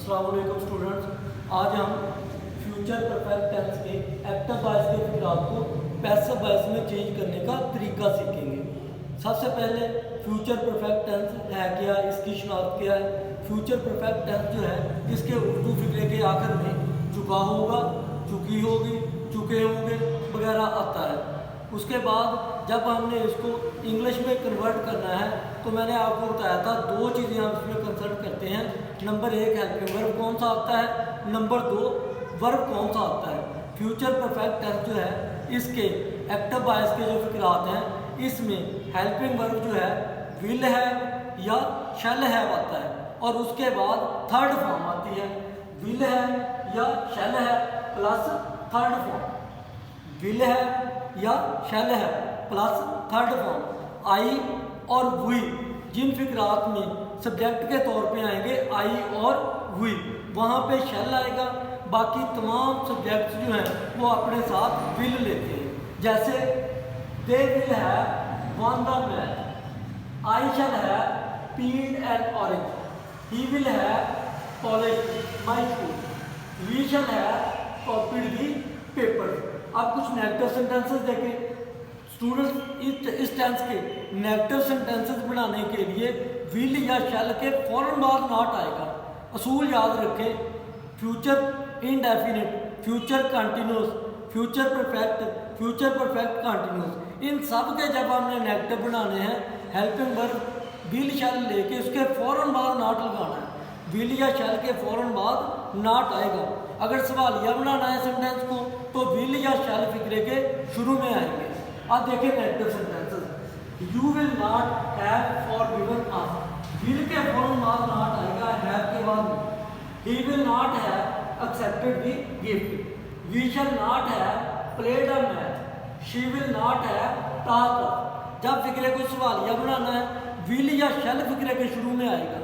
अस्सलाम वालेकुम स्टूडेंट्स, आज हम फ्यूचर परफेक्ट टेंस के एक्टिव वॉइस के फिक्रात को पैसिव वॉइस में चेंज करने का तरीका सीखेंगे। सबसे पहले फ्यूचर परफेक्ट टेंस है क्या, इसकी शनाख्त क्या है। फ्यूचर परफेक्ट टेंस जो है इसके उर्दू फिक्रे के आखिर में चुका होगा, चुकी होगी, चुके होंगे वगैरह आता है। उसके बाद जब हमने इसको इंग्लिश में कन्वर्ट करना है तो मैंने आपको बताया था दो चीज़ें हम इसमें कंसल्ट करते हैं। नंबर एक हेल्पिंग वर्ब कौन सा आता है, नंबर दो वर्ब कौन सा आता है। फ्यूचर परफेक्ट टेंस जो है इसके एक्टिव वॉइस के जो फिक्रात हैं इसमें हेल्पिंग वर्ब जो है विल है या शैल है आता है, और उसके बाद थर्ड फॉर्म आती है विल है या शैल है प्लस थर्ड फॉर्म। विल है या शैल है प्लस थर्ड फॉर्म। आई और वी जिन फिक्रात में सब्जेक्ट के तौर पे आएंगे आई और वी, वहाँ पे शैल आएगा। बाकी तमाम सब्जेक्ट्स जो हैं वो अपने साथ विल लेते हैं। जैसे they will have won the match, I shall have peeled an orange, he will have polish my shoes, we shall have copied the paper. अब कुछ नेगेटिव सेंटेंसेस देखें। स्टूडेंट्स इस टेंस के नेगेटिव सेंटेंसेस बनाने के लिए विल या शैल के फौरन बाद नॉट आएगा। असूल याद रखें, future indefinite, future continuous, future perfect continuous, इन सब के जब हमने नेगेटिव बनाने हैं हेल्पिंग वर्ब विल शैल लेके उसके फौरन बाद नॉट लगाना है। विल या शैल के फौरन बाद नॉट आएगा। अगर सवालिया बनाना है सेंटेंस को तो विल या शैल फिक्रे के शुरू में आएंगे। अब देखिए negative sentences. You will not have forgiven us, will के फौरन बाद नॉट आएगा हैव के बाद। He will not have accepted the gift, we shall not have played a match, she will not have talked. जब फिक्रे को सवालिया बनाना है विल या शैल फिक्रे के शुरू में आएगा,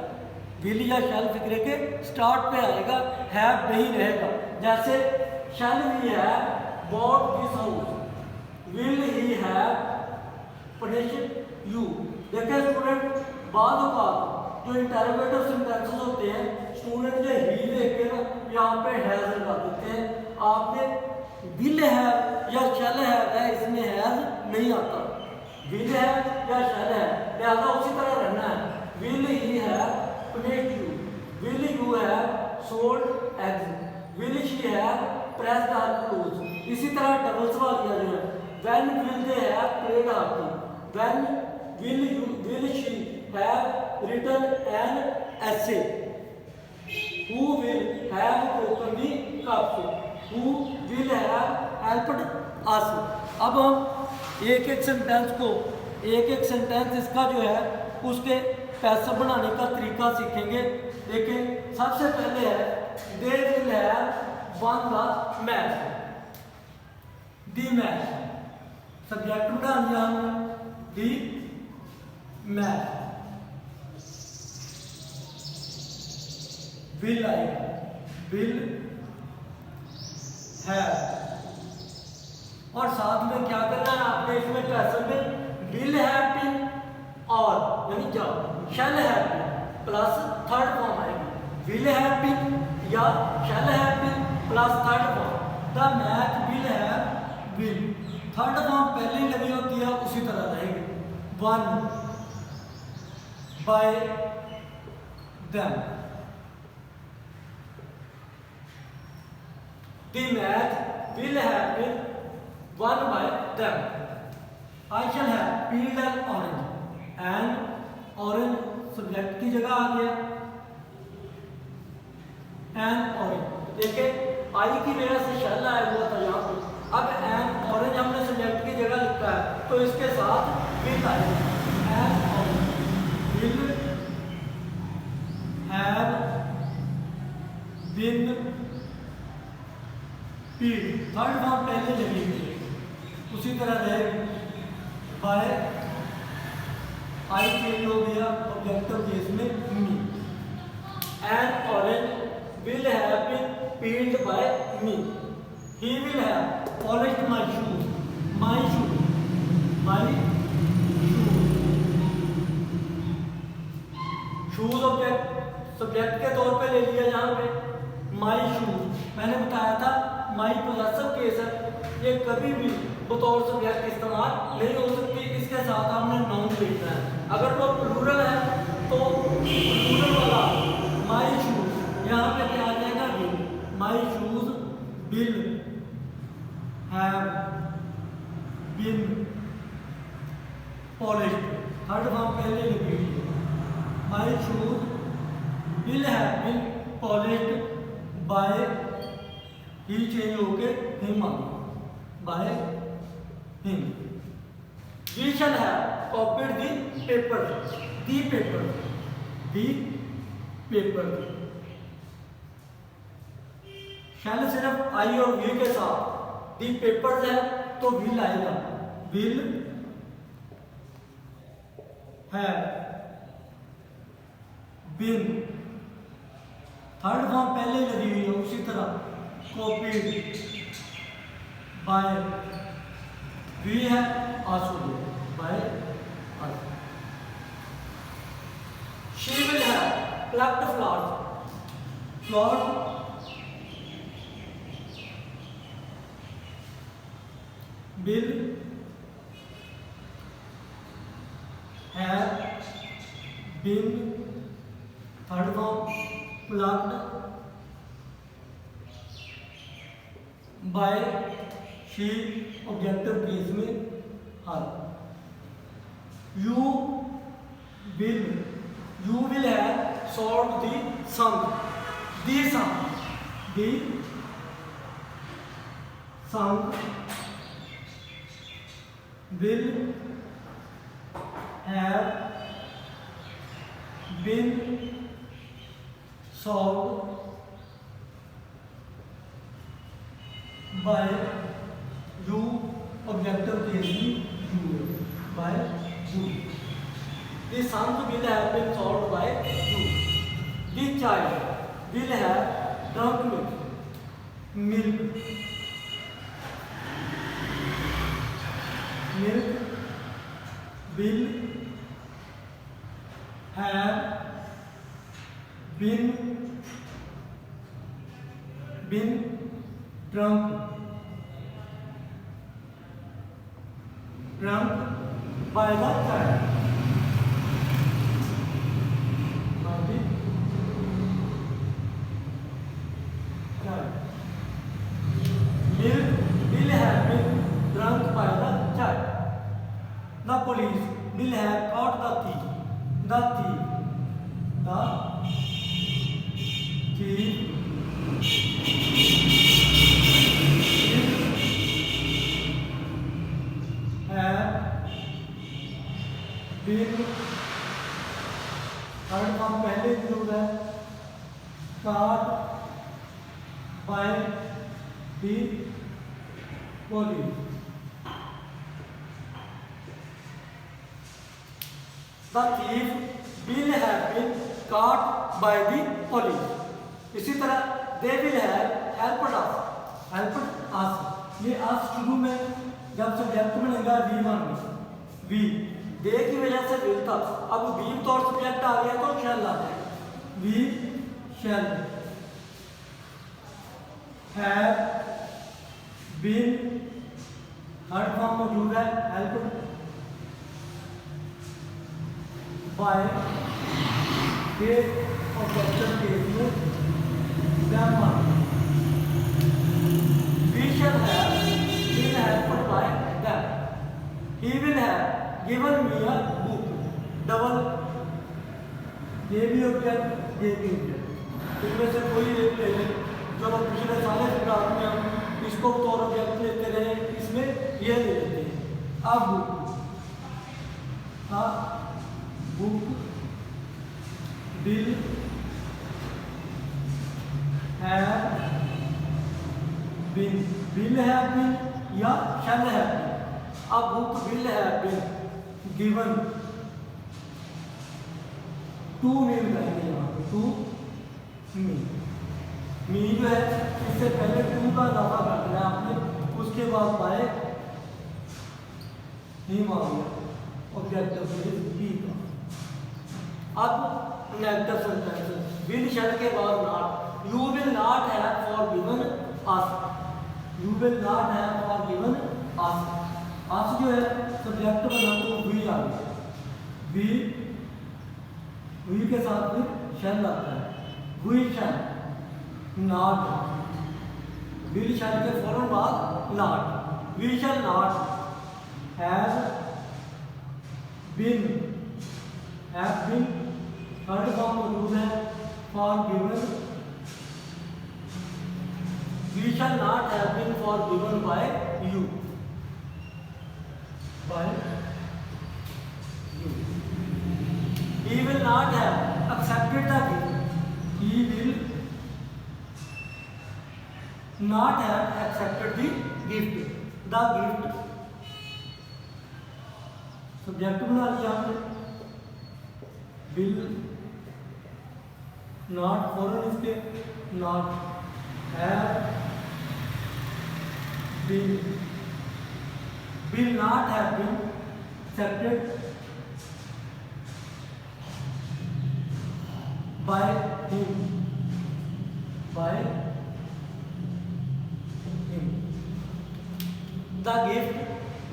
विल या शैल फिक्रे के स्टार्ट पे आएगा, हैव नहीं रहेगा। जैसे shall we have bought this house, will he have punished you. देखिए स्टूडेंट, बाद जो इंटरोगेटिव सेंटेंसेस होते हैं स्टूडेंट जो ही देख के ना यहाँ पे हैज लगा देते हैं। आपने विल है या शैल है इसमें हैज नहीं आता, विल है या शैल है, लिहाजा उसी तरह रहना है। Will he have punish you, will you have sold eggs, will she have pressed her clothes। इसी तरह डबल सवालिया जो है when will they have played hockey, when will she have written an essay, who will have broken the cups, who will have helped us। अब हम एक एक sentence इसका जो है उसके पैसिव बनाने का तरीका सीखेंगे। देखिए सबसे पहले है they will have one the match, the match, subject बना दिया हमने दी मैच। विल आएगा विल हैव, और साथ में क्या करना है आपने इसमें पैसिव में विल हैव बीन और यानी जब shall have been plus third form आएगी, विल हैव बीन या shall have been plus third form. The match will have been, third form पहले ही लगी होती है उसी तरह रहेगी। Won by them, the match will have been won by them. I shall have peeled an orange, and orange subject की जगह आ गया एन ऑरेंज। देखिए आई की वजह से शैल आया हुआ था यहाँ पे, अब एन ऑरेंज हमने सब्जेक्ट की जगह लिखा है तो इसके साथ विल आएगा। An orange will have been peeled, third form पहले लगी हुई उसी तरह रहेगी। बाय आई चेंज हो गया ऑब्जेक्टिव केस में me. An orange will have been peeled by me, he will have polished my shoes, my shoes, my shoes. Shoes object subject के तौर पे ले लिया यहाँ पे माई शूज। मैंने बताया था माई पॉजेसिव केस है, ये कभी भी बतौर सब्जेक्ट इस्तेमाल नहीं हो सकती। इसके साथ आपने नाउन लिखना है। अगर वो प्लूरल है तो प्लूरल वाला माई शूज यहाँ पे क्या आ जाएगा, will. My shoes will have been polished, third form पहले लिखी हुई है। My shoes will have been polished by, he change होके हिम आ गया, by him. We shall have copied the paper, the paper, the paper. Shall सिर्फ I और we के साथ, दी पेपर्स है तो विल आएगा, विल है बिन, थर्ड फॉर्म पहले लगी हुई है उसी तरह, कॉपीड बाय, वी है आंसू बाय आंसू। She will have plucked flowers, flower will have been, third form plucked by she, objective case में हर। you will have solved the sum, the sum will have been solved by you, objective case you, by you। The sum will have been solved by you। The child will have drunk milk, will have been drunk by the child, by the child। Milk will have been drunk by the child। The police will have caught the thief, the thief have been, third form पहले include है, caught by the police। The thief will have been caught by the police। इसी तरह they will have helped us, ये us शुरू में जब subject में लगा V1 में, V दे की वजह से will था, अब V तौर सब्जेक्ट आ गया तो shall आ जाएगा। We shall have been, third form मौजूद है helped by, के ऑब्जेक्टिव केस में them। We shall have been helped by them। He will have given me a book, double, ये भी ऑब्जेक्ट, ये भी ऑब्जेक्ट, इनमें से कोई एक ले लें। जब हम पिछले सारे क्लास में हम इसको तौर ऑब्जेक्ट लेते रहे, इसमें ये ले लेते हैं। अब बुक will have been, या shall have been। अब book will have been given to me करेंगे यहाँ पे, to me। मी जो है इससे पहले टू का इजाफा कर दिया आपने, उसके बाद बाय हिम आ गया ऑब्जेक्टिव का। अब नेगेटिव सेंटेंसेस विल शैल के बाद not, you will not have forgiven us, you will not have forgiven us. Us जो है सब्जेक्ट बना तो वी आ गया, वी के साथ फिर शैल आता है, we shall not, will shall के फौरन बाद not, we shall not have been, third form मौजूद है forgiven, we shall not have been forgiven by you, he will not have accepted the gift, he will not have accepted the gift, the gift सब्जेक्ट बना लिया हमने, will not फॉरन इसके not have been, will not have been accepted by him, the gift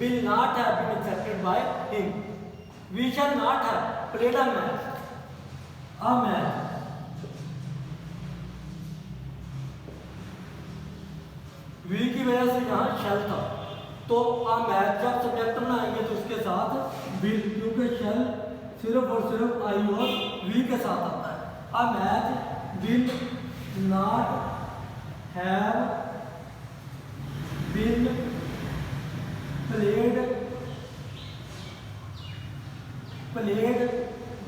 will not have been accepted by him, we shall not have played a match, we की वजह से यहाँ शैल था, तो आ मैच जब सब्जेक्ट बनाएंगे तो उसके साथ विल, क्योंकि शैल सिर्फ और सिर्फ आई और वी के साथ आता है। A match will not have been played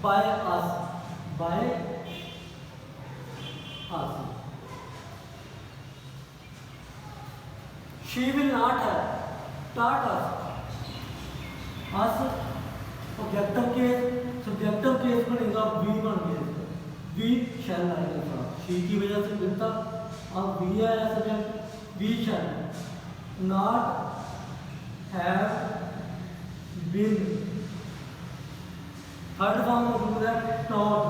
by us, she will not have taught us objective case बनेगा, वी बन गया, वी शैल आएगा साथ, शी की वजह से मिलता, अब वी आया subject, we shall not have been, third form मौजूद है टॉट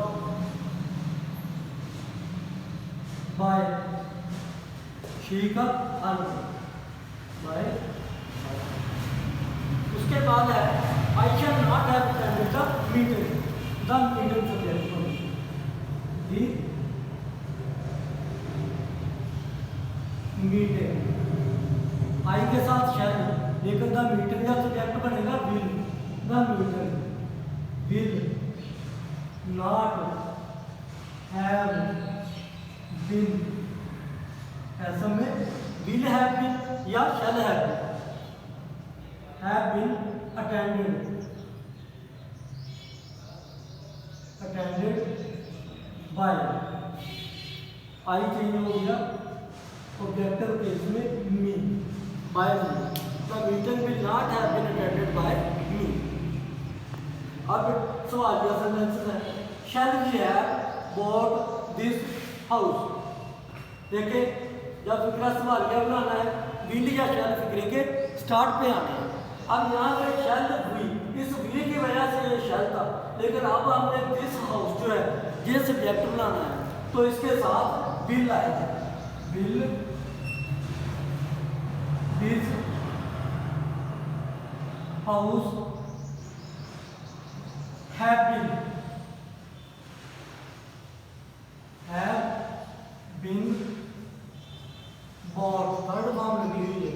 बाय, शी का बाय, उसके बाद है I shall not have attended the meeting, subject the meeting, I के साथ शैल, लेकिन द मीटिंग का सब्जेक्ट बनेगा will, the meeting will not have been, ऐसा में विल हैव बीन या shall have been attended by, I change हो गया ऑब्जेक्टिव केस में me, by me, the meeting will not have been attended by me. अब सवाल या sentence है, shall we have bought this house, देखिए जब फिक्रा सवाल क्या बनाना है, विल या शैल फिक्रे के स्टार्ट पे आने हैं। अब यहाँ पे शैल हुई, इस वी की वजह से ये शैल था, लेकिन अब हमने दिस हाउस जो है ये सब्जेक्ट बनाना है, तो इसके साथ विल आएगा, will this house have been bought, third form लगी हुई है,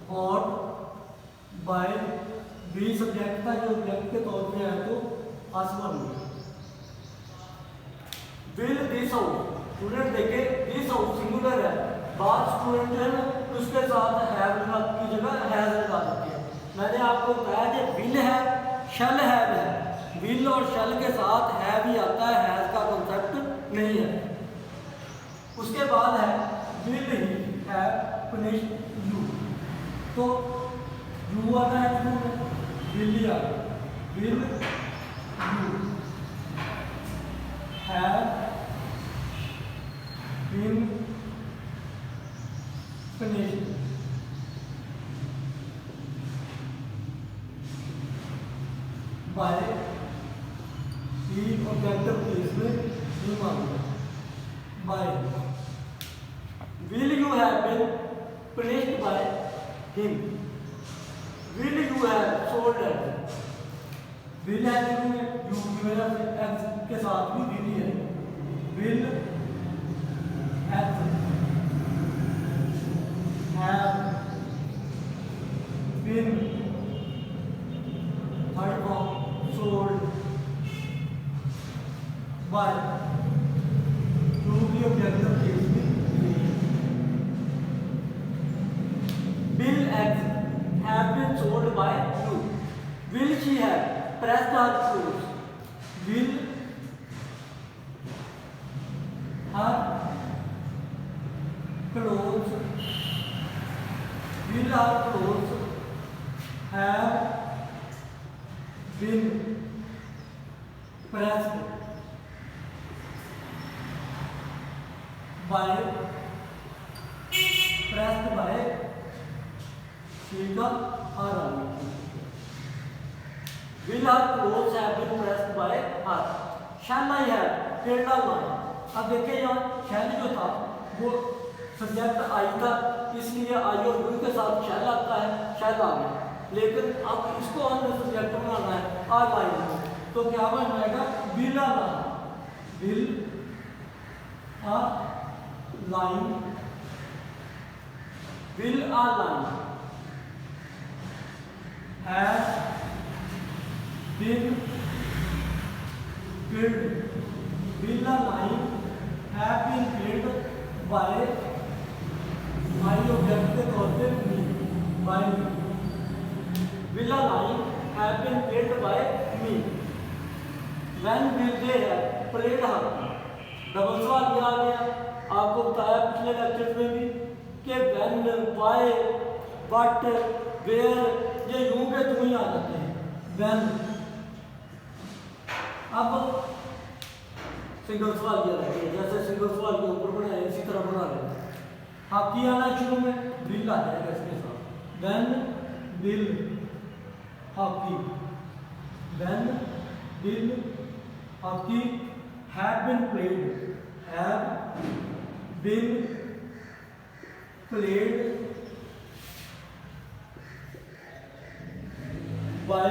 बॉट बाय, बी सब्जेक्ट था जो ऑब्जेक्ट के तौर पे है तो अस बन गया, विल दिस हाउस, स्टूडेंट देखे दिस हाउस सिंगुलर है, बाद स्टूडेंट है ना उसके साथ हैव की जगह हैज लगा देते हैं। मैंने आपको बताया कि विल है, शैल है, विल और शैल के साथ हैव ही आता है, हैज का कॉन्सेप्ट नहीं है। उसके बाद है will he have punished you, तो यू आता है शुरू में, विल या will you have been punished by, he objective case में by him. Will you have been punished by him? Will you have sold at him? Will है you की वजह से x के साथ भी will ही है. Will have been third form sold by to be objective case में Will X have been sold by you? Will she have pressed her clothes? Will her clothes have been pressed by Shika or Rami? Will her clothes have been pressed by her? Shall I have filled a line? अब देखिए यहाँ shall जो था वो subject I था, इसलिए आई और will के साथ shall आता है, shall आ गया. लेकिन अब इसको हमने सब्जेक्ट बनाना है आ लाइन, तो क्या बन जाएगा will a line. Will a line. Will a line has been filled. Will a line have been filled by object के तौर पे me. By me. Will a line have been filled by me? When will they have played hockey? Double सवाल ये आ गया. आपको बताया पिछले lecture में भी कि when, why, what, where ये यूं के तुम ही आ जाते हैं. when अब सिंगल सवाल ये रह गया, जैसे सिंगल सवाल के ऊपर बनाए इसी तरह बना रहे हैं. हाकी आना शुरू में will आ जाएगा इसके साथ. when will hockey, when will hockey have been played by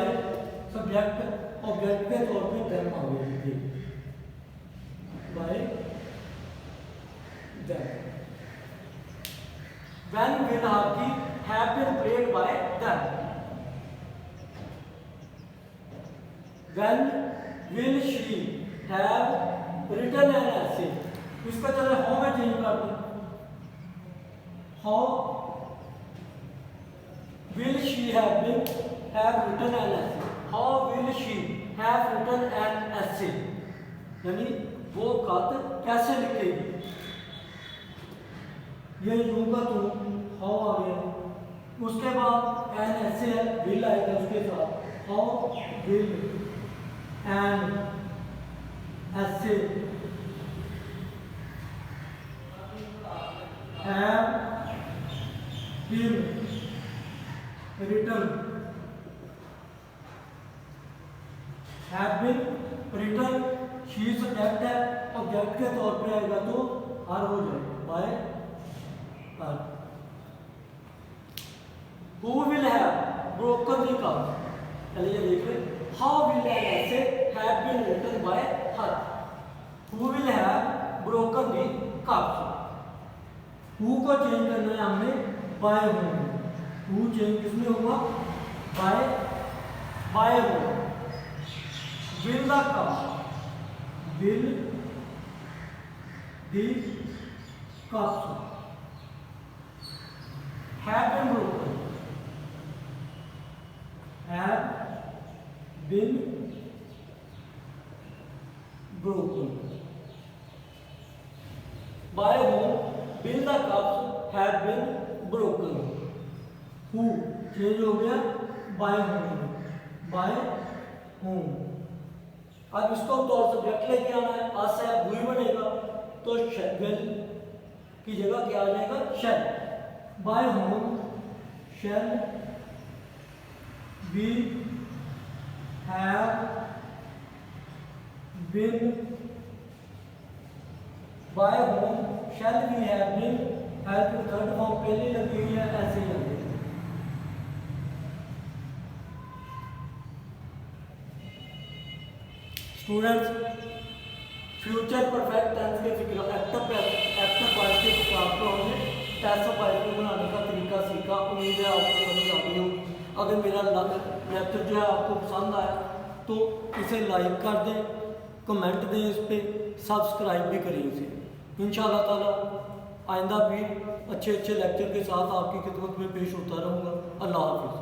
subject object के तौर पे them आ गई थी. by them. When will hockey have been played by them? When will she have written an essay? इसका चलो how में change कर दो. How will she have written an essay? How will she have written an essay? यानी वो खत कैसे लिखेगी. ये यूं का तो how आ गया. उसके बाद an essay है, will आएगा उसके साथ. How will an essay have been written? Have been written. she subject है, ऑब्जेक्ट के तौर पे आएगा तो हर हो जाएगा by her. Who will have broken the cup? चलिए देख रहे. How will an essay have been written by her? Who will have broken the cup? Who को चेंज करना है हमने by होंगे. Who चेंज किसमें होगा? by होगा. Will the cup, will the cups have been broken? Have been broken. By whom will the cups have been broken? Who change हो गया by whom. By whom. अब इसको तौर सब्जेक्ट लेके आना है. आज से हुई बनेगा तो will की जगह क्या आ जाएगा? shall. by whom shall we have been by whom shall we have been help third form पहले लगी हुई है, ऐसे ही लगे। स्टूडेंट्स, फ्यूचर परफेक्ट टेंस के फिक्र एक्टिव वॉइस के फिक्र को हमने पैसिव वॉइस में बनाने का तरीका सीखा। उम्मीद है आपको समझ आ गई होगी। अगर मेरा लेक्चर जो है आपको पसंद आया तो इसे लाइक कर दें, कमेंट दें, इस पर सब्सक्राइब भी करें इसे। इंशाअल्लाह ताला आइंदा भी अच्छे अच्छे लेक्चर के साथ आपकी खिदमत में पेश होता रहूँगा। अल्लाह हाफिज़।